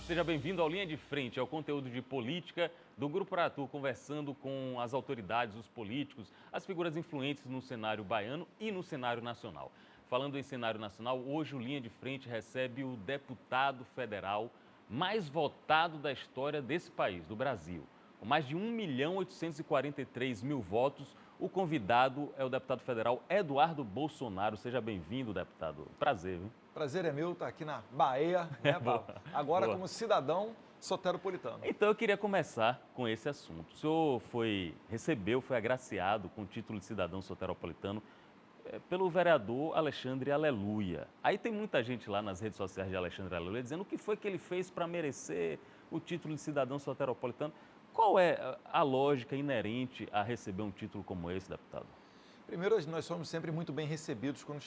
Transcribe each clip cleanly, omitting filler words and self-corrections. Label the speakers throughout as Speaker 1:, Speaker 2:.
Speaker 1: seja bem-vindo ao Linha de Frente, é o conteúdo de política do Grupo Aratu, conversando com as autoridades, os políticos, as figuras influentes no cenário baiano e no cenário nacional. Falando em cenário nacional, hoje o Linha de Frente recebe o deputado federal mais votado da história desse país, do Brasil. Com mais de 1.843.000 votos, o convidado é o deputado federal Eduardo Bolsonaro. Seja bem-vindo, deputado. Prazer, viu?
Speaker 2: Prazer é meu estar aqui na Bahia, né, Paulo? Agora como cidadão soteropolitano.
Speaker 1: Então eu queria começar com esse assunto. O senhor foi agraciado com o título de cidadão soteropolitano pelo vereador Alexandre Aleluia. Aí tem muita gente lá nas redes sociais de Alexandre Aleluia dizendo o que foi que ele fez para merecer o título de cidadão soteropolitano. Qual é a lógica inerente a receber um título como esse, deputado?
Speaker 2: Primeiro, nós somos sempre muito bem recebidos quando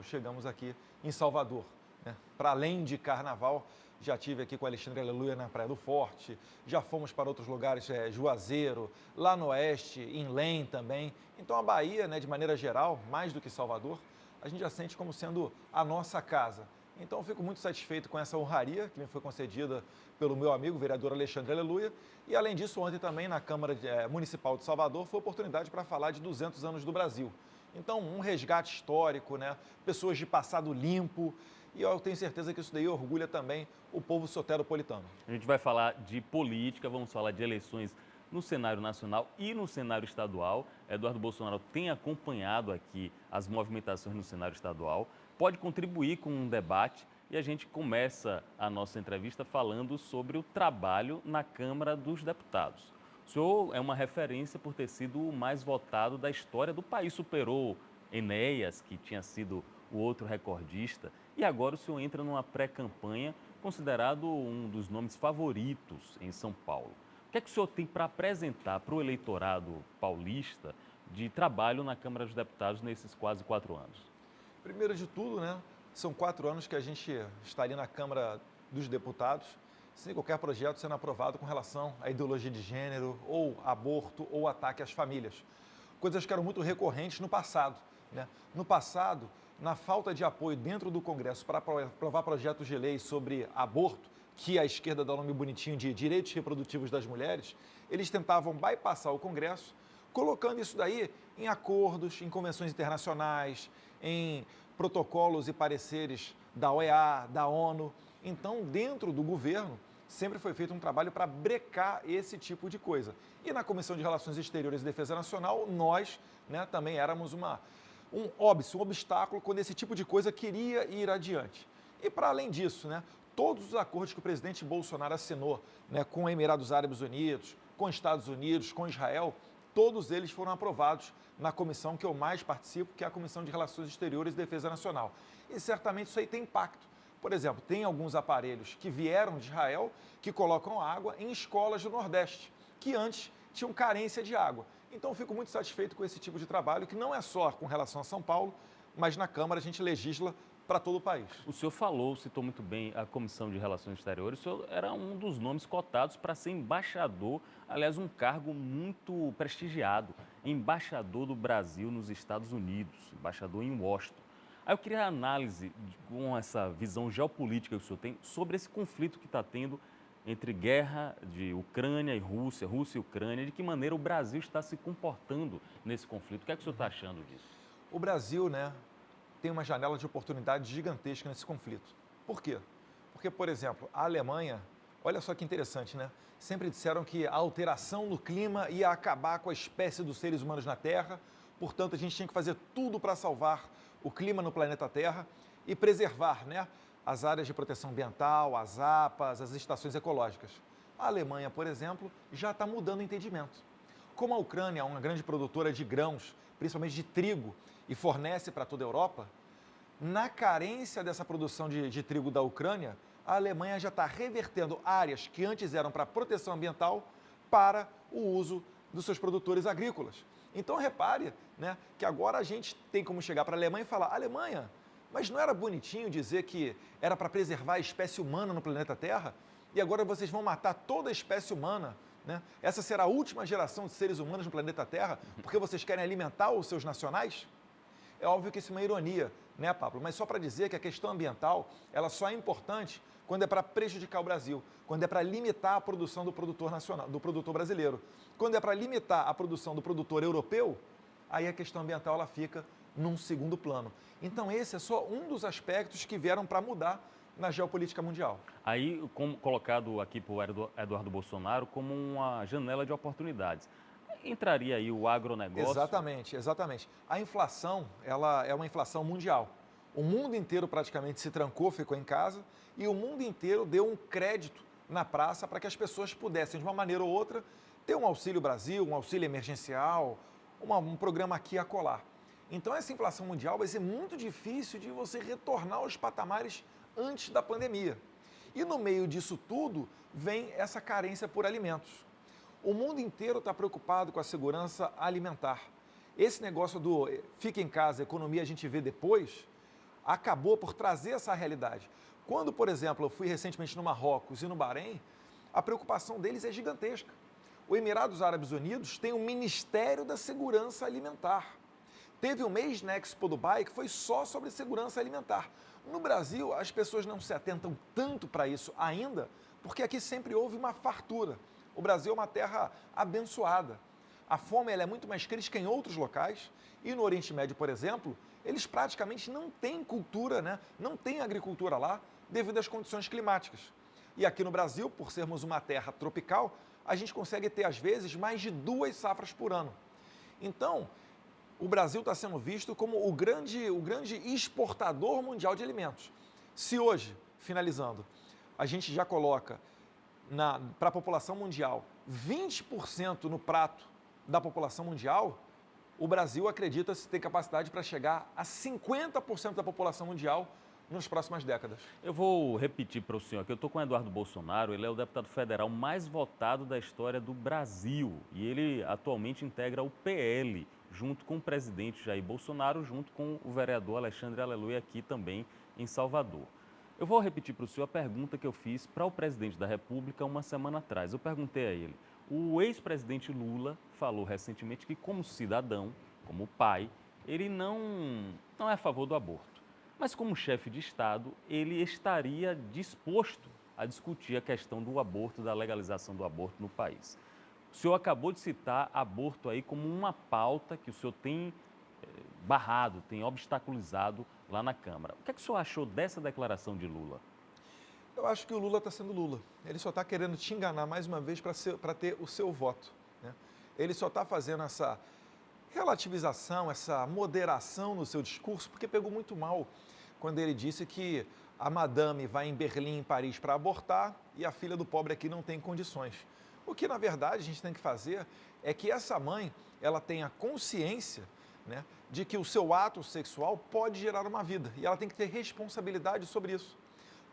Speaker 2: chegamos aqui em Salvador, né? Para além de carnaval, já tive aqui com o Alexandre Aleluia na Praia do Forte, já fomos para outros lugares, Juazeiro, lá no Oeste, em Lem também. Então a Bahia, né, de maneira geral, mais do que Salvador, a gente já sente como sendo a nossa casa. Então eu fico muito satisfeito com essa honraria que me foi concedida pelo meu amigo, o vereador Alexandre Aleluia. E além disso, ontem também na Câmara Municipal de Salvador foi oportunidade para falar de 200 anos do Brasil. Então, um resgate histórico, né? Pessoas de passado limpo. E eu tenho certeza que isso daí orgulha também o povo soteropolitano.
Speaker 1: A gente vai falar de política, vamos falar de eleições no cenário nacional e no cenário estadual. Eduardo Bolsonaro tem acompanhado aqui as movimentações no cenário estadual, pode contribuir com um debate e a gente começa a nossa entrevista falando sobre o trabalho na Câmara dos Deputados. O senhor é uma referência por ter sido o mais votado da história do país, superou Enéas, que tinha sido o outro recordista, e agora o senhor entra numa pré-campanha considerado um dos nomes favoritos em São Paulo. O que é que o senhor tem para apresentar para o eleitorado paulista de trabalho na Câmara dos Deputados nesses quase 4 anos?
Speaker 2: Primeiro de tudo, né, são 4 anos que a gente está ali na Câmara dos Deputados, sem qualquer projeto sendo aprovado com relação à ideologia de gênero, ou aborto, ou ataque às famílias. Coisas que eram muito recorrentes no passado, né? No passado, na falta de apoio dentro do Congresso para aprovar projetos de lei sobre aborto, que a esquerda dá o nome bonitinho de direitos reprodutivos das mulheres, eles tentavam bypassar o Congresso, colocando isso daí em acordos, em convenções internacionais, em protocolos e pareceres da OEA, da ONU. Então, dentro do governo, sempre foi feito um trabalho para brecar esse tipo de coisa. E na Comissão de Relações Exteriores e Defesa Nacional, nós, né, também éramos um obstáculo quando esse tipo de coisa queria ir adiante. E para além disso, né, todos os acordos que o presidente Bolsonaro assinou, né, com Emirados Árabes Unidos, com Estados Unidos, com Israel, todos eles foram aprovados na comissão que eu mais participo, que é a Comissão de Relações Exteriores e Defesa Nacional. E certamente isso aí tem impacto. Por exemplo, tem alguns aparelhos que vieram de Israel que colocam água em escolas do Nordeste, que antes tinham carência de água. Então, eu fico muito satisfeito com esse tipo de trabalho, que não é só com relação a São Paulo, mas na Câmara a gente legisla para todo o país.
Speaker 1: O senhor citou muito bem a Comissão de Relações Exteriores, o senhor era um dos nomes cotados para ser embaixador, aliás, um cargo muito prestigiado, embaixador do Brasil nos Estados Unidos, embaixador em Washington. Aí eu queria a análise, com essa visão geopolítica que o senhor tem, sobre esse conflito que está tendo entre guerra de Ucrânia e Rússia, Rússia e Ucrânia, de que maneira o Brasil está se comportando nesse conflito. O que é que o senhor está achando disso?
Speaker 2: O Brasil, né, tem uma janela de oportunidade gigantesca nesse conflito. Por quê? Porque, por exemplo, a Alemanha, olha só que interessante, né? Sempre disseram que a alteração do clima ia acabar com a espécie dos seres humanos na Terra, portanto, a gente tinha que fazer tudo para salvar o clima no planeta Terra e preservar, né, as áreas de proteção ambiental, as APAs, as estações ecológicas. A Alemanha, por exemplo, já está mudando o entendimento. Como a Ucrânia é uma grande produtora de grãos, principalmente de trigo, e fornece para toda a Europa, na carência dessa produção de trigo da Ucrânia, a Alemanha já está revertendo áreas que antes eram para proteção ambiental para o uso dos seus produtores agrícolas. Então, repare, né, que agora a gente tem como chegar para a Alemanha e falar: Alemanha, mas não era bonitinho dizer que era para preservar a espécie humana no planeta Terra? E agora vocês vão matar toda a espécie humana, né? Essa será a última geração de seres humanos no planeta Terra porque vocês querem alimentar os seus nacionais? É óbvio que isso é uma ironia, né, Pablo? Mas só para dizer que a questão ambiental, ela só é importante quando é para prejudicar o Brasil, quando é para limitar a produção do produtor nacional, do produtor brasileiro. Quando é para limitar a produção do produtor europeu, aí a questão ambiental ela fica num segundo plano. Então esse é só um dos aspectos que vieram para mudar na geopolítica mundial.
Speaker 1: Aí, como colocado aqui por Eduardo Bolsonaro como uma janela de oportunidades. Entraria aí o agronegócio?
Speaker 2: Exatamente, exatamente. A inflação, ela é uma inflação mundial. O mundo inteiro praticamente se trancou, ficou em casa, e o mundo inteiro deu um crédito na praça para que as pessoas pudessem, de uma maneira ou outra, ter um Auxílio Brasil, um auxílio emergencial, um programa aqui e acolá. Então, essa inflação mundial vai ser muito difícil de você retornar aos patamares antes da pandemia. E no meio disso tudo, vem essa carência por alimentos. O mundo inteiro está preocupado com a segurança alimentar. Esse negócio do fica em casa, economia a gente vê depois, acabou por trazer essa realidade. Quando, por exemplo, eu fui recentemente no Marrocos e no Bahrein, a preocupação deles é gigantesca. O Emirados Árabes Unidos tem um Ministério da Segurança Alimentar. Teve um mês na Expo Dubai que foi só sobre segurança alimentar. No Brasil, as pessoas não se atentam tanto para isso ainda, porque aqui sempre houve uma fartura. O Brasil é uma terra abençoada. A fome ela é muito mais crítica em outros locais e no Oriente Médio, por exemplo, eles praticamente não têm cultura, né? Não têm agricultura lá devido às condições climáticas. E aqui no Brasil, por sermos uma terra tropical, a gente consegue ter, às vezes, mais de 2 safras por ano. Então, o Brasil está sendo visto como o grande exportador mundial de alimentos. Se hoje, finalizando, a gente já coloca para a população mundial 20% no prato da população mundial, o Brasil acredita-se ter capacidade para chegar a 50% da população mundial nas próximas décadas.
Speaker 1: Eu vou repetir para o senhor que eu estou com o Eduardo Bolsonaro, ele é o deputado federal mais votado da história do Brasil e ele atualmente integra o PL, junto com o presidente Jair Bolsonaro, junto com o vereador Alexandre Aleluia aqui também em Salvador. Eu vou repetir para o senhor a pergunta que eu fiz para o presidente da República uma semana atrás. Eu perguntei a ele, o ex-presidente Lula falou recentemente que como cidadão, como pai, ele não é a favor do aborto. Mas como chefe de Estado, ele estaria disposto a discutir a questão do aborto, da legalização do aborto no país. O senhor acabou de citar aborto aí como uma pauta que o senhor tem barrado, tem obstaculizado lá na Câmara. O que é que o senhor achou dessa declaração de Lula?
Speaker 2: Eu acho que o Lula está sendo Lula. Ele só está querendo te enganar mais uma vez para ter o seu voto, né? Ele só está fazendo essa relativização, essa moderação no seu discurso, porque pegou muito mal quando ele disse que a madame vai em Berlim, em Paris, para abortar e a filha do pobre aqui não tem condições. O que, na verdade, a gente tem que fazer é que essa mãe, ela tenha consciência, né, de que o seu ato sexual pode gerar uma vida e ela tem que ter responsabilidade sobre isso.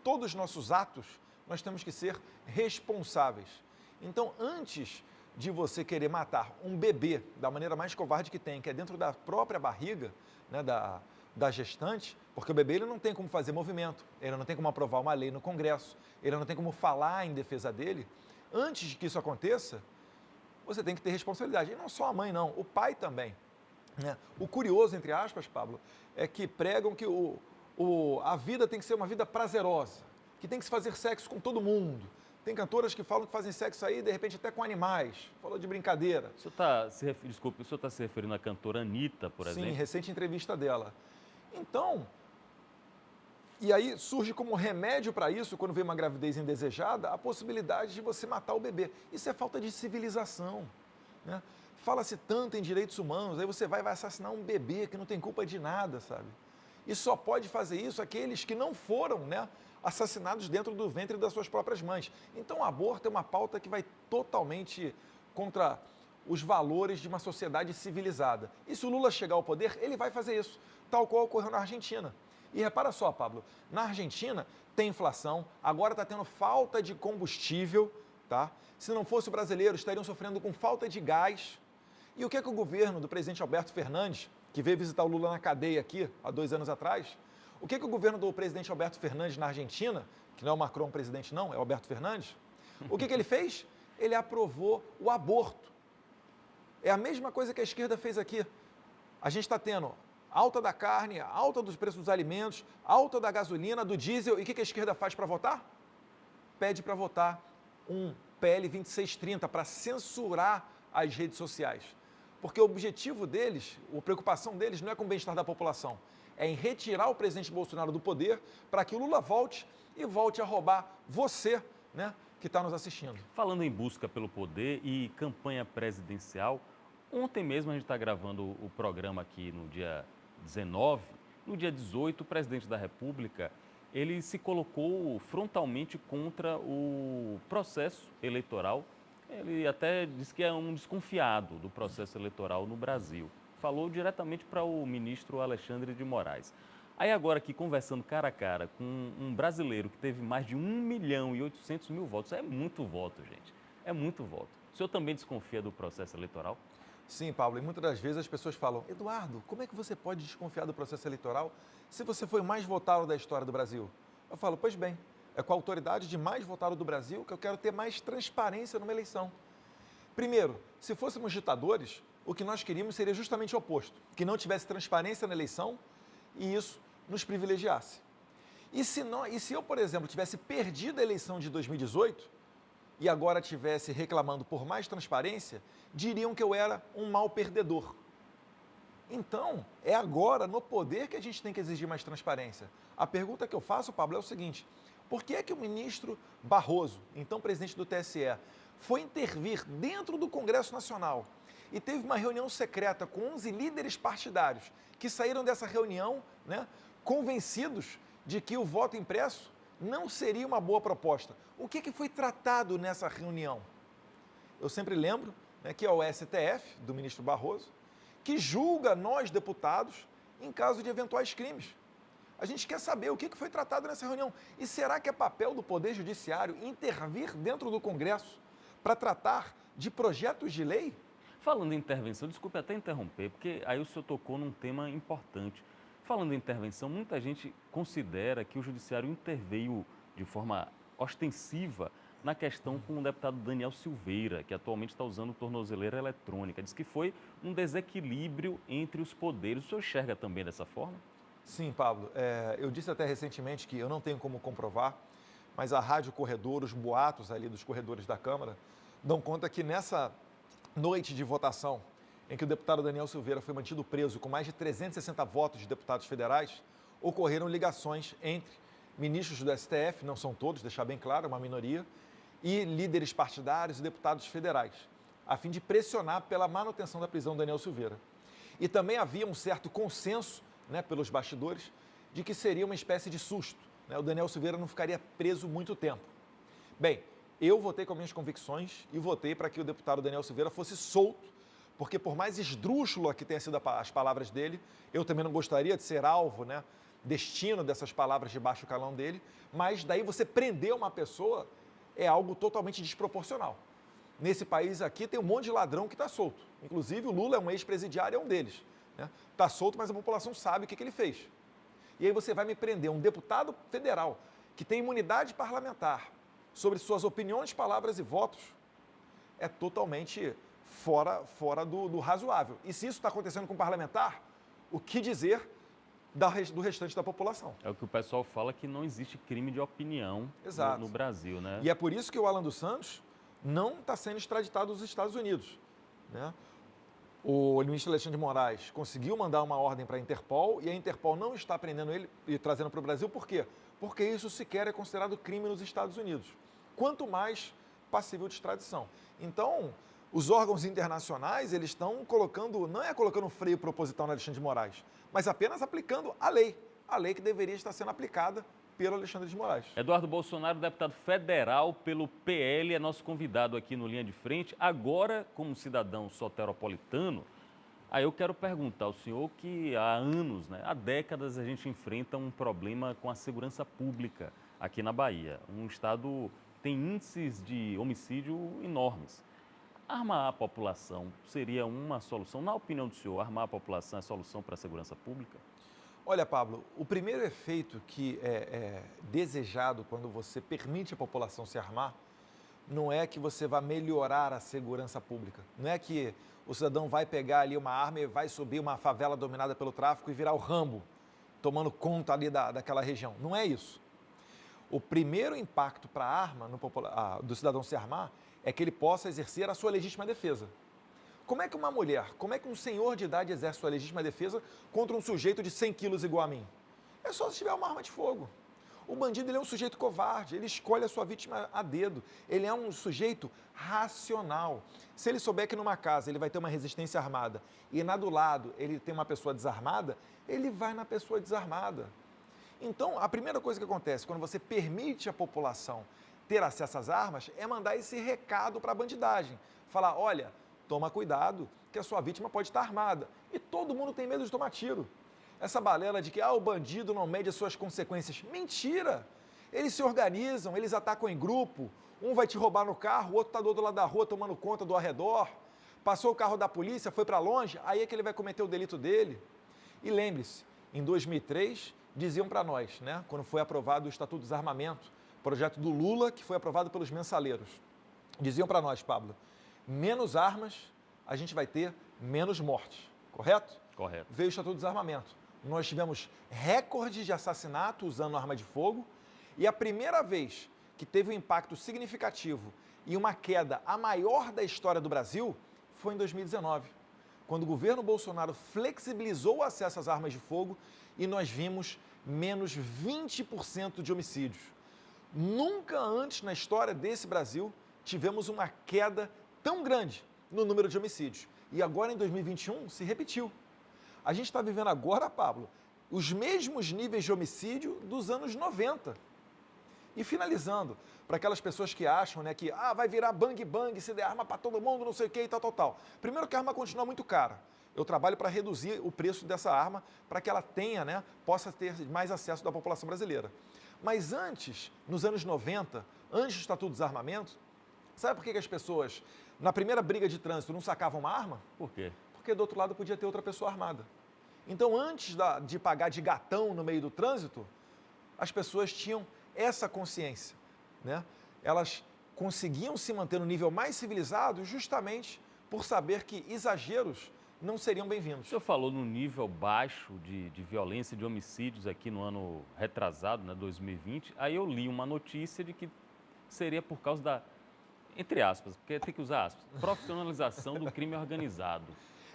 Speaker 2: Todos os nossos atos, nós temos que ser responsáveis. Então, antes de você querer matar um bebê da maneira mais covarde que tem, que é dentro da própria barriga, né, da gestante, porque o bebê ele não tem como fazer movimento, ele não tem como aprovar uma lei no Congresso, ele não tem como falar em defesa dele. Antes de que isso aconteça, você tem que ter responsabilidade. E não só a mãe, não, o pai também, né? O curioso, entre aspas, Pablo, é que pregam que a vida tem que ser uma vida prazerosa, que tem que se fazer sexo com todo mundo. Tem cantoras que falam que fazem sexo aí, de repente, até com animais. Falou de brincadeira.
Speaker 1: Desculpe, o senhor está se referindo à cantora Anitta, por exemplo?
Speaker 2: Sim, recente entrevista dela. Então, e aí surge como remédio para isso, quando vem uma gravidez indesejada, a possibilidade de você matar o bebê. Isso é falta de civilização, né? Fala-se tanto em direitos humanos, aí você vai assassinar um bebê que não tem culpa de nada, sabe? E só pode fazer isso aqueles que não foram, né, assassinados dentro do ventre das suas próprias mães. Então, o aborto é uma pauta que vai totalmente contra os valores de uma sociedade civilizada. E se o Lula chegar ao poder, ele vai fazer isso, tal qual ocorreu na Argentina. E repara só, Pablo, na Argentina tem inflação, agora está tendo falta de combustível, tá? Se não fosse o brasileiro, estariam sofrendo com falta de gás. E o que é que o governo do presidente Alberto Fernandes, que veio visitar o Lula na cadeia aqui há 2 anos atrás, o que é que o governo do presidente Alberto Fernandes na Argentina, que não é o Macron presidente não, é o Alberto Fernandes, o que ele fez? Ele aprovou o aborto. É a mesma coisa que a esquerda fez aqui. A gente está tendo alta da carne, alta dos preços dos alimentos, alta da gasolina, do diesel. E o que a esquerda faz para votar? Pede para votar um PL 2630 para censurar as redes sociais. Porque o objetivo deles, a preocupação deles não é com o bem-estar da população, é em retirar o presidente Bolsonaro do poder para que o Lula volte e volte a roubar você, né, que está nos assistindo.
Speaker 1: Falando em busca pelo poder e campanha presidencial, ontem mesmo a gente está gravando o programa aqui no dia 19, no dia 18, o presidente da República, ele se colocou frontalmente contra o processo eleitoral. Ele até disse que é um desconfiado do processo eleitoral no Brasil. Falou diretamente para o ministro Alexandre de Moraes. Aí agora aqui, conversando cara a cara com um brasileiro que teve mais de 1.800.000 votos, é muito voto, gente, é muito voto. O senhor também desconfia do processo eleitoral?
Speaker 2: Sim, Paulo, e muitas das vezes as pessoas falam, Eduardo, como é que você pode desconfiar do processo eleitoral se você foi o mais votado da história do Brasil? Eu falo, pois bem, é com a autoridade de mais votado do Brasil que eu quero ter mais transparência numa eleição. Primeiro, se fôssemos ditadores, o que nós queríamos seria justamente o oposto, que não tivesse transparência na eleição e isso nos privilegiasse. E se eu, por exemplo, tivesse perdido a eleição de 2018 e agora estivesse reclamando por mais transparência, diriam que eu era um mau perdedor. Então, é agora, no poder, que a gente tem que exigir mais transparência. A pergunta que eu faço, Pablo, é o seguinte, por que é que o ministro Barroso, então presidente do TSE, foi intervir dentro do Congresso Nacional e teve uma reunião secreta com 11 líderes partidários que saíram dessa reunião, né, convencidos de que o voto impresso não seria uma boa proposta? O que foi tratado nessa reunião? Eu sempre lembro, né, que é o STF, do ministro Barroso, que julga nós, deputados, em caso de eventuais crimes. A gente quer saber o que foi tratado nessa reunião. E será que é papel do Poder Judiciário intervir dentro do Congresso para tratar de projetos de lei?
Speaker 1: Falando em intervenção, desculpe até interromper, porque aí o senhor tocou num tema importante. Falando em intervenção, muita gente considera que o Judiciário interveio de forma ostensiva na questão com o deputado Daniel Silveira, que atualmente está usando tornozeleira eletrônica. Diz que foi um desequilíbrio entre os poderes. O senhor enxerga também dessa forma?
Speaker 2: Sim, Pablo. Eu disse até recentemente que eu não tenho como comprovar, mas a Rádio Corredor, os boatos ali dos corredores da Câmara, dão conta que nessa noite de votação, em que o deputado Daniel Silveira foi mantido preso com mais de 360 votos de deputados federais, ocorreram ligações entre ministros do STF, não são todos, deixar bem claro, é uma minoria, e líderes partidários e deputados federais, a fim de pressionar pela manutenção da prisão do Daniel Silveira. E também havia um certo consenso, né, pelos bastidores, de que seria uma espécie de susto, né? O Daniel Silveira não ficaria preso muito tempo. Bem, eu votei com minhas convicções e votei para que o deputado Daniel Silveira fosse solto, porque por mais esdrúxula que tenham sido as palavras dele, eu também não gostaria de ser alvo, né, destino dessas palavras de baixo calão dele, mas daí você prender uma pessoa é algo totalmente desproporcional. Nesse país aqui tem um monte de ladrão que está solto. Inclusive o Lula é um ex-presidiário, é um deles. Está solto, mas a população sabe o que ele fez. E aí você vai me prender um deputado federal que tem imunidade parlamentar sobre suas opiniões, palavras e votos, é totalmente fora do razoável. E se isso está acontecendo com um parlamentar, o que dizer do restante da população?
Speaker 1: É o que o pessoal fala, que não existe crime de opinião no Brasil, né?
Speaker 2: E é por isso que o Alan dos Santos não está sendo extraditado dos Estados Unidos, né? O ministro Alexandre de Moraes conseguiu mandar uma ordem para a Interpol e a Interpol não está prendendo ele e trazendo para o Brasil. Por quê? Porque isso sequer é considerado crime nos Estados Unidos. Quanto mais passível de extradição. Então, os órgãos internacionais, eles estão colocando, não é colocando freio proposital no Alexandre de Moraes, mas apenas aplicando a lei que deveria estar sendo aplicada pelo Alexandre de Moraes.
Speaker 1: Eduardo Bolsonaro, deputado federal pelo PL, é nosso convidado aqui no Linha de Frente. Agora, como cidadão soteropolitano, aí eu quero perguntar ao senhor que há anos, né, há décadas, a gente enfrenta um problema com a segurança pública aqui na Bahia. Um estado que tem índices de homicídio enormes. Armar a população seria uma solução? Na opinião do senhor, armar a população é solução para a segurança pública?
Speaker 2: Olha, Pablo, o primeiro efeito que é desejado quando você permite a população se armar não é que você vá melhorar a segurança pública. Não é que o cidadão vai pegar ali uma arma e vai subir uma favela dominada pelo tráfico e virar o Rambo, tomando conta ali daquela região. Não é isso. O primeiro impacto para a arma do cidadão se armar é que ele possa exercer a sua legítima defesa. Como é que uma mulher, como é que um senhor de idade exerce sua legítima defesa contra um sujeito de 100 quilos igual a mim? É só se tiver uma arma de fogo. O bandido ele é um sujeito covarde, ele escolhe a sua vítima a dedo, ele é um sujeito racional. Se ele souber que numa casa ele vai ter uma resistência armada e na do lado ele tem uma pessoa desarmada, ele vai na pessoa desarmada. Então, a primeira coisa que acontece quando você permite a população ter acesso às armas é mandar esse recado para a bandidagem. Falar, olha, toma cuidado que a sua vítima pode estar armada. E todo mundo tem medo de tomar tiro. Essa balela de que o bandido não mede as suas consequências. Mentira! Eles se organizam, eles atacam em grupo. Um vai te roubar no carro, o outro está do outro lado da rua tomando conta do arredor. Passou o carro da polícia, foi para longe, aí é que ele vai cometer o delito dele. E lembre-se, em 2003, diziam para nós, né, quando foi aprovado o Estatuto do Desarmamento, projeto do Lula, que foi aprovado pelos mensaleiros. Diziam para nós, Pablo, menos armas, a gente vai ter menos mortes, correto?
Speaker 1: Correto.
Speaker 2: Veio o Estatuto do Desarmamento. Nós tivemos recordes de assassinato usando arma de fogo e a primeira vez que teve um impacto significativo e uma queda a maior da história do Brasil foi em 2019, quando o governo Bolsonaro flexibilizou o acesso às armas de fogo e nós vimos menos 20% de homicídios. Nunca antes na história desse Brasil tivemos uma queda tão grande no número de homicídios. E agora em 2021 se repetiu. A gente está vivendo agora, Pablo, os mesmos níveis de homicídio dos anos 90. E finalizando, para aquelas pessoas que acham, né, que vai virar bang, se der arma para todo mundo, não sei o que e tal. Primeiro que a arma continua muito cara. Eu trabalho para reduzir o preço dessa arma para que ela tenha, né, possa ter mais acesso da população brasileira. Mas antes, nos anos 90, antes do Estatuto do Desarmamento, sabe por que as pessoas, na primeira briga de trânsito, não sacavam uma arma?
Speaker 1: Por quê?
Speaker 2: Porque do outro lado podia ter outra pessoa armada. Então, antes de pagar de gatão no meio do trânsito, as pessoas tinham essa consciência, né? Elas conseguiam se manter no nível mais civilizado justamente por saber que exageros não seriam bem-vindos.
Speaker 1: O senhor falou no nível baixo de violência, de homicídios aqui no ano retrasado, né, 2020. Aí eu li uma notícia de que seria por causa da, entre aspas, porque tem que usar aspas, profissionalização do crime organizado.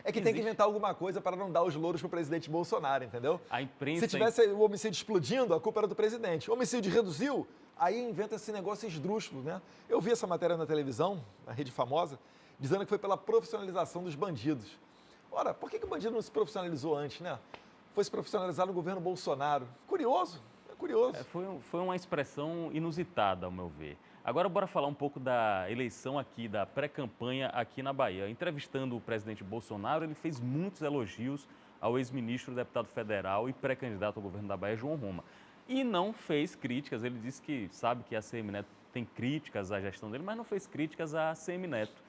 Speaker 2: É que tem que inventar alguma coisa para não dar os louros para o presidente Bolsonaro, entendeu?
Speaker 1: A imprensa...
Speaker 2: Se tivesse o homicídio explodindo, a culpa era do presidente. O homicídio reduziu, aí inventa esse negócio esdrúxulo, né? Eu vi essa matéria na televisão, na Rede Famosa, dizendo que foi pela profissionalização dos bandidos. Ora, por que o bandido não se profissionalizou antes, né? Foi se profissionalizar no governo Bolsonaro. Curioso, é curioso.
Speaker 1: Foi uma expressão inusitada, ao meu ver. Agora, bora falar um pouco da eleição aqui, da pré-campanha aqui na Bahia. Entrevistando o presidente Bolsonaro, ele fez muitos elogios ao ex-ministro, deputado federal e pré-candidato ao governo da Bahia, João Roma. E não fez críticas, ele disse que sabe que a Semineto tem críticas à gestão dele, mas não fez críticas à Semineto.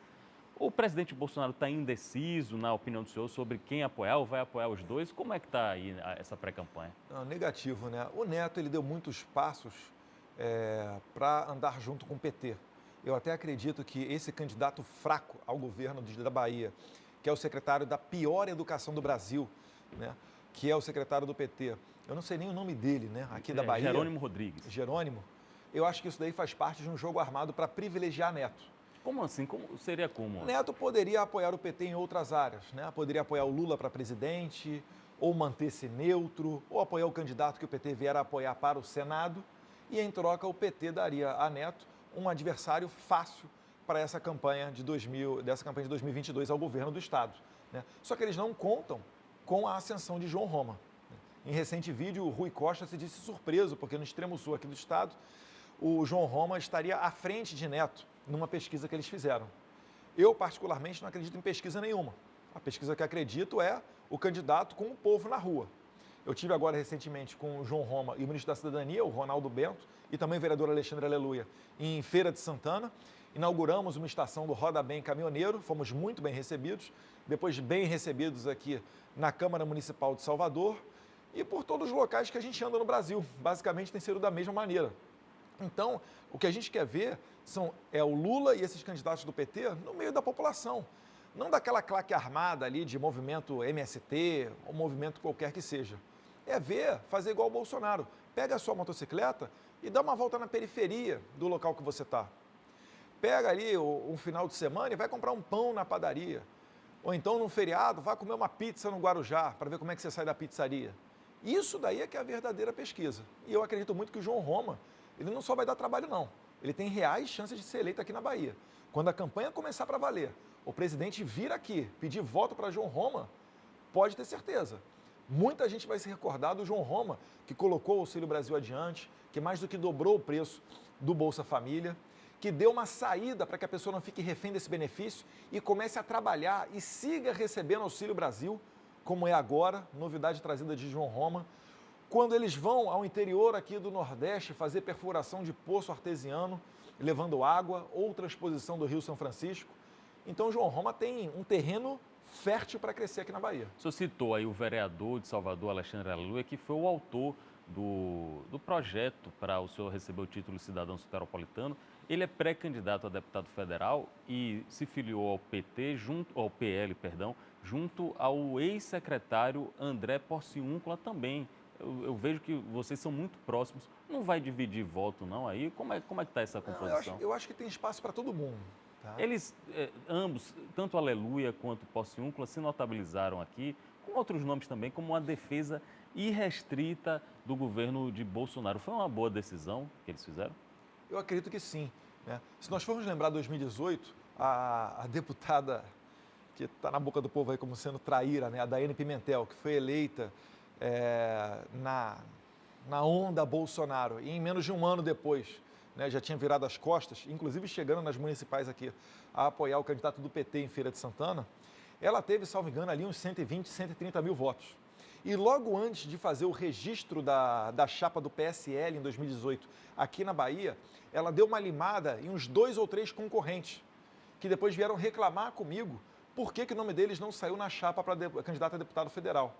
Speaker 1: O presidente Bolsonaro está indeciso, na opinião do senhor, sobre quem apoiar ou vai apoiar os dois? Como é que está aí essa pré-campanha?
Speaker 2: Negativo, né? O Neto, ele deu muitos passos para andar junto com o PT. Eu até acredito que esse candidato fraco ao governo da Bahia, que é o secretário da pior educação do Brasil, né? Que é o secretário do PT, eu não sei nem o nome dele, né? Aqui da Bahia.
Speaker 1: Jerônimo Rodrigues.
Speaker 2: Jerônimo. Eu acho que isso daí faz parte de um jogo armado para privilegiar Neto.
Speaker 1: Como assim? Seria como?
Speaker 2: Neto poderia apoiar o PT em outras áreas, né? Poderia apoiar o Lula para presidente, ou manter-se neutro, ou apoiar o candidato que o PT vier a apoiar para o Senado, e em troca o PT daria a Neto um adversário fácil para essa campanha de 2022 ao governo do Estado, né? Só que eles não contam com a ascensão de João Roma. Em recente vídeo, o Rui Costa se disse surpreso, porque no extremo sul aqui do Estado, o João Roma estaria à frente de Neto numa pesquisa que eles fizeram. Eu, particularmente, não acredito em pesquisa nenhuma. A pesquisa que acredito é o candidato com o povo na rua. Eu tive agora recentemente com o João Roma e o ministro da Cidadania, o Ronaldo Bento, e também o vereador Alexandre Aleluia, em Feira de Santana. Inauguramos uma estação do Roda Bem Caminhoneiro, fomos muito bem recebidos, depois bem recebidos aqui na Câmara Municipal de Salvador e por todos os locais que a gente anda no Brasil. Basicamente tem sido da mesma maneira. Então, o que a gente quer ver é o Lula e esses candidatos do PT no meio da população. Não daquela claque armada ali de movimento MST ou movimento qualquer que seja. Fazer igual o Bolsonaro. Pega a sua motocicleta e dá uma volta na periferia do local que você está. Pega ali um final de semana e vai comprar um pão na padaria. Ou então, num feriado, vai comer uma pizza no Guarujá para ver como é que você sai da pizzaria. Isso daí é que é a verdadeira pesquisa. E eu acredito muito que o João Roma, ele não só vai dar trabalho, não. Ele tem reais chances de ser eleito aqui na Bahia. Quando a campanha começar para valer, o presidente vir aqui pedir voto para João Roma, pode ter certeza. Muita gente vai se recordar do João Roma, que colocou o Auxílio Brasil adiante, que mais do que dobrou o preço do Bolsa Família, que deu uma saída para que a pessoa não fique refém desse benefício e comece a trabalhar e siga recebendo Auxílio Brasil, como é agora, novidade trazida de João Roma. Quando eles vão ao interior aqui do Nordeste fazer perfuração de poço artesiano, levando água ou transposição do Rio São Francisco. Então, João Roma tem um terreno fértil para crescer aqui na Bahia.
Speaker 1: O senhor citou aí o vereador de Salvador, Alexandre Aleluia, que foi o autor do projeto para o senhor receber o título de cidadão soteropolitano. Ele é pré-candidato a deputado federal e se filiou ao PT, ao PL, junto ao ex-secretário André Porciúncula também. Eu vejo que vocês são muito próximos. Não vai dividir voto, não, aí? Como é que está essa composição?
Speaker 2: Eu acho que tem espaço para todo mundo. Tá?
Speaker 1: Eles, ambos, tanto Aleluia quanto Porciúncula, se notabilizaram aqui, com outros nomes também, como uma defesa irrestrita do governo de Bolsonaro. Foi uma boa decisão que eles fizeram?
Speaker 2: Eu acredito que sim. Né? Se nós formos lembrar 2018, a deputada que está na boca do povo aí como sendo traíra, né? A Daiane Pimentel, que foi eleita na onda Bolsonaro e em menos de um ano depois, né, já tinha virado as costas, inclusive chegando nas municipais aqui a apoiar o candidato do PT em Feira de Santana, ela teve, salvo engano, ali uns 120, 130 mil votos. E logo antes de fazer o registro da chapa do PSL em 2018 aqui na Bahia, ela deu uma limada em uns 2 ou 3 concorrentes, que depois vieram reclamar comigo por que o nome deles não saiu na chapa para candidato a deputado federal.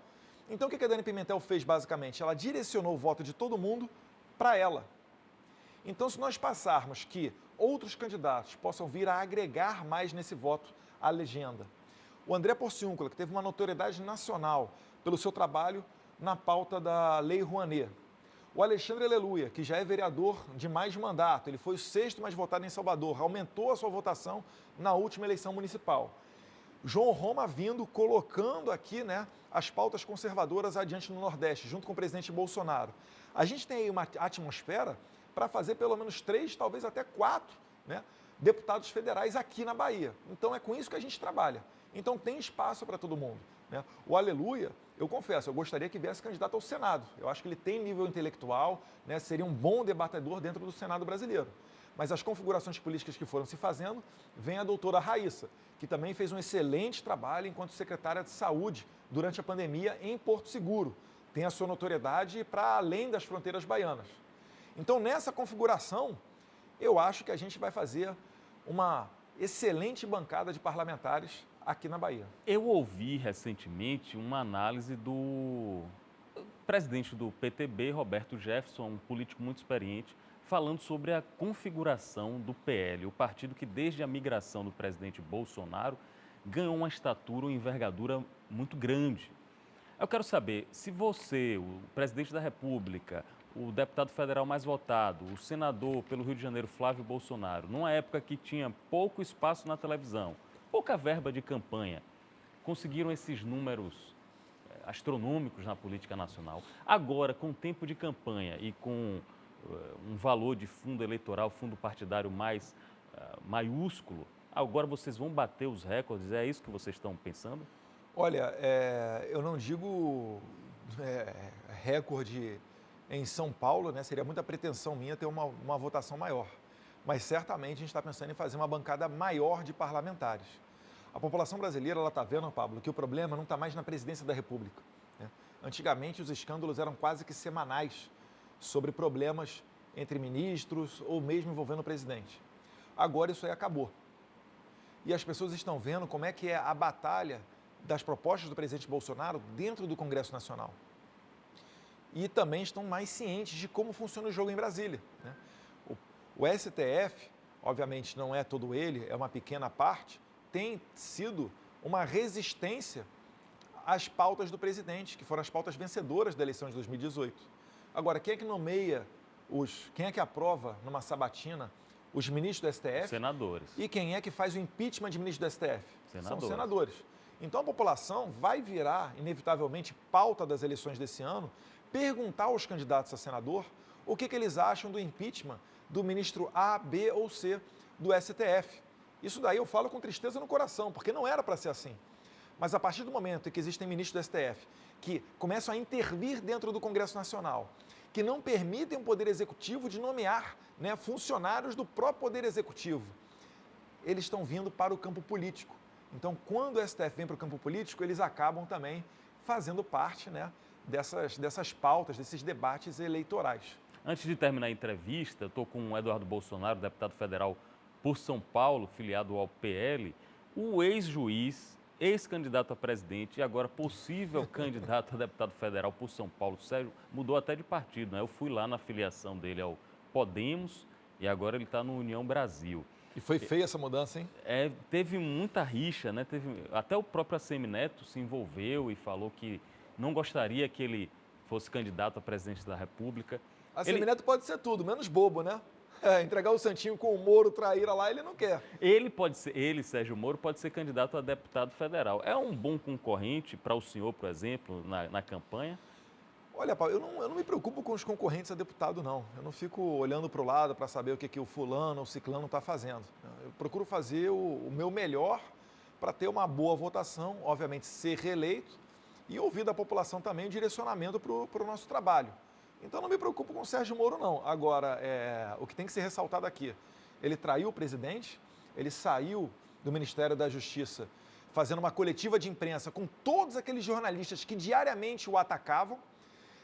Speaker 2: Então, o que a Daiane Pimentel fez, basicamente? Ela direcionou o voto de todo mundo para ela. Então, se nós passarmos que outros candidatos possam vir a agregar mais nesse voto à legenda. O André Porciúncula, que teve uma notoriedade nacional pelo seu trabalho na pauta da Lei Rouanet. O Alexandre Aleluia, que já é vereador de mais mandato, ele foi o 6º mais votado em Salvador, aumentou a sua votação na última eleição municipal. João Roma vindo, colocando aqui, né, as pautas conservadoras adiante no Nordeste, junto com o presidente Bolsonaro. A gente tem aí uma atmosfera para fazer pelo menos 3, talvez até 4, né, deputados federais aqui na Bahia. Então é com isso que a gente trabalha. Então tem espaço para todo mundo. Né? O Aleluia, eu confesso, eu gostaria que viesse candidato ao Senado. Eu acho que ele tem nível intelectual, né, seria um bom debatedor dentro do Senado brasileiro. Mas as configurações políticas que foram se fazendo, vem a doutora Raíssa, que também fez um excelente trabalho enquanto secretária de Saúde durante a pandemia em Porto Seguro. Tem a sua notoriedade para além das fronteiras baianas. Então, nessa configuração, eu acho que a gente vai fazer uma excelente bancada de parlamentares aqui na Bahia.
Speaker 1: Eu ouvi recentemente uma análise do presidente do PTB, Roberto Jefferson, um político muito experiente, falando sobre a configuração do PL, o partido que desde a migração do presidente Bolsonaro ganhou uma estatura, uma envergadura muito grande. Eu quero saber se você, o presidente da República, o deputado federal mais votado, o senador pelo Rio de Janeiro, Flávio Bolsonaro, numa época que tinha pouco espaço na televisão, pouca verba de campanha, conseguiram esses números astronômicos na política nacional. Agora, com tempo de campanha e com um valor de fundo eleitoral, fundo partidário mais maiúsculo, agora vocês vão bater os recordes? É isso que vocês estão pensando?
Speaker 2: Olha, eu não digo recorde em São Paulo, né? Seria muita pretensão minha ter uma votação maior. Mas certamente a gente está pensando em fazer uma bancada maior de parlamentares. A população brasileira está vendo, Pablo, que o problema não está mais na presidência da República. Né? Antigamente os escândalos eram quase que semanais sobre problemas entre ministros ou mesmo envolvendo o presidente. Agora isso aí acabou. E as pessoas estão vendo como é que é a batalha das propostas do presidente Bolsonaro dentro do Congresso Nacional. E também estão mais cientes de como funciona o jogo em Brasília. Né? O STF, obviamente não é todo ele, é uma pequena parte, tem sido uma resistência às pautas do presidente, que foram as pautas vencedoras da eleição de 2018. Agora, quem é que nomeia quem é que aprova numa sabatina os ministros do STF?
Speaker 1: Senadores.
Speaker 2: E quem é que faz o impeachment de ministro do STF?
Speaker 1: Senadores.
Speaker 2: São senadores. Então a população vai virar, inevitavelmente, pauta das eleições desse ano, perguntar aos candidatos a senador o que eles acham do impeachment do ministro A, B ou C do STF. Isso daí eu falo com tristeza no coração, porque não era para ser assim. Mas a partir do momento em que existem ministros do STF que começam a intervir dentro do Congresso Nacional, que não permitem o Poder Executivo de nomear, né, funcionários do próprio Poder Executivo, eles estão vindo para o campo político. Então, quando o STF vem para o campo político, eles acabam também fazendo parte, né, dessas pautas, desses debates eleitorais.
Speaker 1: Antes de terminar a entrevista, eu estou com o Eduardo Bolsonaro, deputado federal por São Paulo, filiado ao PL, o ex-juiz, ex-candidato a presidente e agora possível candidato a deputado federal por São Paulo, Sérgio, mudou até de partido, né? Eu fui lá na filiação dele ao Podemos e agora ele está no União Brasil.
Speaker 2: E foi feia essa mudança, hein?
Speaker 1: Teve muita rixa, né? Até o próprio ACM Neto se envolveu e falou que não gostaria que ele fosse candidato a presidente da República.
Speaker 2: ACM Neto pode ser tudo, menos bobo, né? Entregar o santinho com o Moro traíra lá, ele não quer.
Speaker 1: Ele, Sérgio Moro, pode ser candidato a deputado federal. É um bom concorrente para o senhor, por exemplo, na campanha?
Speaker 2: Olha, Paulo, eu não me preocupo com os concorrentes a deputado, não. Eu não fico olhando para o lado para saber o que o fulano ou o ciclano está fazendo. Eu procuro fazer o meu melhor para ter uma boa votação, obviamente ser reeleito e ouvir da população também o direcionamento para o nosso trabalho. Então, não me preocupo com o Sérgio Moro, não. Agora, o que tem que ser ressaltado aqui, ele traiu o presidente, ele saiu do Ministério da Justiça fazendo uma coletiva de imprensa com todos aqueles jornalistas que diariamente o atacavam.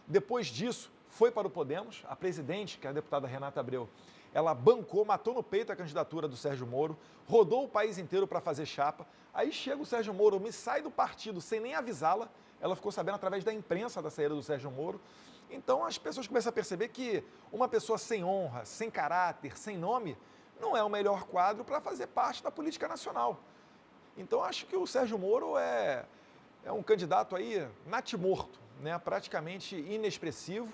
Speaker 2: Depois disso, foi para o Podemos, a presidente, que é a deputada Renata Abreu, ela bancou, matou no peito a candidatura do Sérgio Moro, rodou o país inteiro para fazer chapa. Aí chega o Sérgio Moro, me sai do partido sem nem avisá-la, ela ficou sabendo através da imprensa da saída do Sérgio Moro. Então as pessoas começam a perceber que uma pessoa sem honra, sem caráter, sem nome, não é o melhor quadro para fazer parte da política nacional. Então acho que o Sérgio Moro é um candidato aí natimorto, né? Praticamente inexpressivo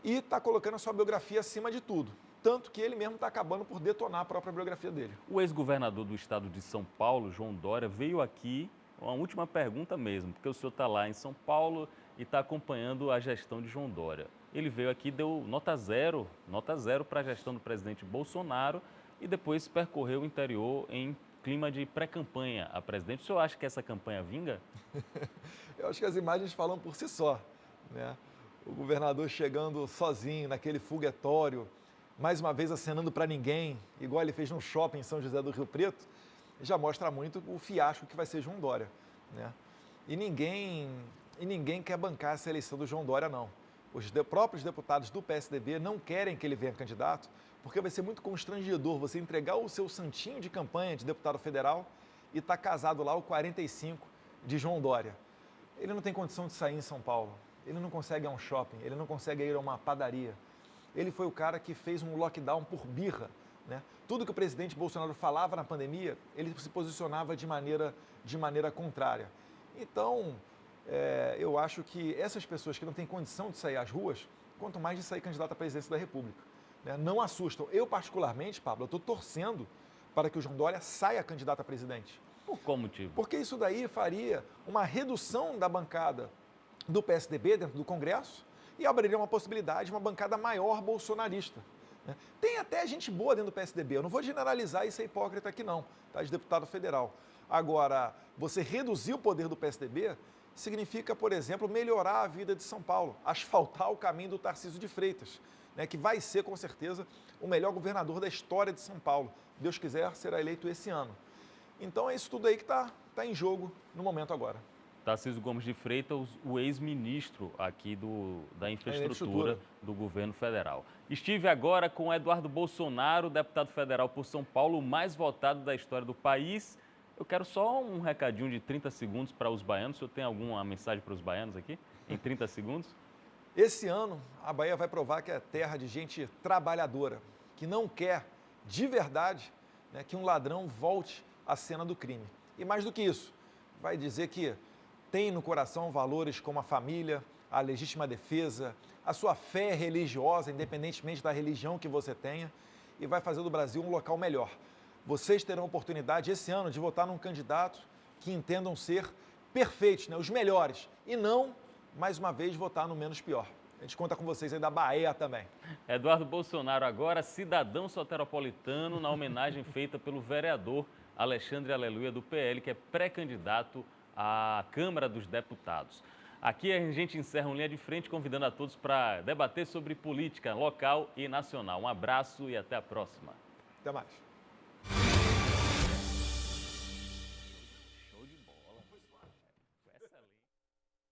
Speaker 2: e está colocando a sua biografia acima de tudo. Tanto que ele mesmo está acabando por detonar a própria biografia dele.
Speaker 1: O ex-governador do estado de São Paulo, João Dória, veio aqui, uma última pergunta mesmo, porque o senhor está lá em São Paulo e está acompanhando a gestão de João Dória. Ele veio aqui e deu nota zero para a gestão do presidente Bolsonaro e depois percorreu o interior em clima de pré-campanha a presidente. O senhor acha que essa campanha vinga?
Speaker 2: Eu acho que as imagens falam por si só, né? O governador chegando sozinho naquele foguetório, mais uma vez acenando para ninguém, igual ele fez no shopping em São José do Rio Preto, já mostra muito o fiasco que vai ser João Dória, né? E ninguém quer bancar essa eleição do João Dória, não. Os próprios deputados do PSDB não querem que ele venha candidato, porque vai ser muito constrangedor você entregar o seu santinho de campanha de deputado federal e estar casado lá o 45 de João Dória. Ele não tem condição de sair em São Paulo, ele não consegue ir a um shopping, ele não consegue ir a uma padaria. Ele foi o cara que fez um lockdown por birra, né? Tudo que o presidente Bolsonaro falava na pandemia, ele se posicionava de maneira contrária. Então, eu acho que essas pessoas que não têm condição de sair às ruas, quanto mais de sair candidato à presidência da República, né, não assustam. Eu, particularmente, Pablo, estou torcendo para que o João Dória saia candidato a presidente.
Speaker 1: Por qual motivo?
Speaker 2: Porque isso daí faria uma redução da bancada do PSDB dentro do Congresso e abriria uma possibilidade de uma bancada maior bolsonarista, né? Tem até gente boa dentro do PSDB, eu não vou generalizar e ser hipócrita aqui não, tá, de deputado federal. Agora, você reduzir o poder do PSDB significa, por exemplo, melhorar a vida de São Paulo, asfaltar o caminho do Tarcísio de Freitas, né, que vai ser, com certeza, o melhor governador da história de São Paulo. Deus quiser, será eleito esse ano. Então é isso tudo aí que está em jogo no momento agora.
Speaker 1: Tarcísio Gomes de Freitas, o ex-ministro aqui da infraestrutura do governo federal. Estive agora com Eduardo Bolsonaro, deputado federal por São Paulo, o mais votado da história do país. Eu quero só um recadinho de 30 segundos para os baianos. O senhor tem alguma mensagem para os baianos aqui, em 30 segundos?
Speaker 2: Esse ano, a Bahia vai provar que é terra de gente trabalhadora, que não quer, de verdade, né, que um ladrão volte à cena do crime. E mais do que isso, vai dizer que tem no coração valores como a família, a legítima defesa, a sua fé religiosa, independentemente da religião que você tenha, e vai fazer do Brasil um local melhor. Vocês terão a oportunidade esse ano de votar num candidato que entendam ser perfeitos, né? Os melhores, e não, mais uma vez, votar no menos pior. A gente conta com vocês aí da Bahia também.
Speaker 1: Eduardo Bolsonaro agora cidadão soteropolitano na homenagem feita pelo vereador Alexandre Aleluia do PL, que é pré-candidato à Câmara dos Deputados. Aqui a gente encerra um Linha de Frente, convidando a todos para debater sobre política local e nacional. Um abraço e até a próxima.
Speaker 2: Até mais.